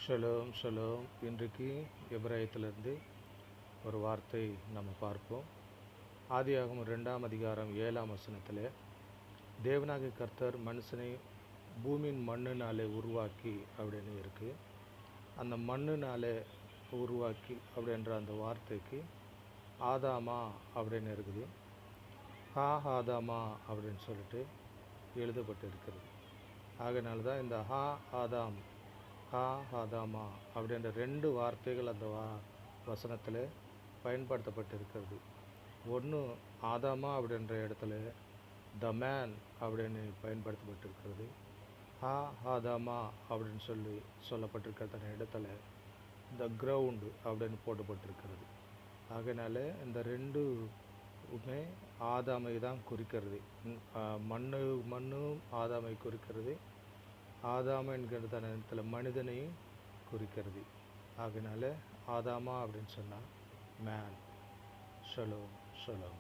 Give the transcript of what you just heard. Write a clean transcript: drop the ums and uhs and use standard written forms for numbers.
Shalom shalom. இன்றைக்கு எபிரேயத்திலிருந்து ஒரு வார்த்தை நம்ம பார்ப்போம். ஆதியாகமம் 2ஆம் அதிகாரம் 7ஆம் வசனத்தில், தேவனாகிய கர்த்தர் மனுஷனை பூமியின் மண்ணினாலே உருவாக்கி அப்படின்னு இருக்குது. அந்த மண்ணினாலே உருவாக்கி அப்படின்ற அந்த வார்த்தைக்கு ஆதாமா அப்படின்னு இருக்குது. ஆதாமா அப்படின்னு சொல்லிட்டு எழுதப்பட்டு இருக்கிறது. ஆகையினால தான் இந்த ஆதாம் ஆதாமா அப்படின்ற 2 வார்த்தைகள் அந்த வசனத்தில் பயன்படுத்தப்பட்டு இருக்கிறது. ஒன்று ஆதாமா அப்படின்ற இடத்துல த மேன் அப்படின்னு பயன்படுத்தப்பட்டிருக்கிறது. ஆதாமா அப்படின்னு சொல்லப்பட்டிருக்கிற இடத்துல த கிரவுண்டு அப்படின்னு போடப்பட்டிருக்கிறது. ஆகையினால இந்த 2மே ஆதாமை தான் குறிக்கிறது. மண்ணும் ஆதாமை குறிக்கிறது. ஆதாமா என்கிற தனத்தில் மனிதனையும் குறிக்கிறது. ஆகையினால ஆதாமா அப்படின்னு சொன்னால் மேன். Shalom shalom.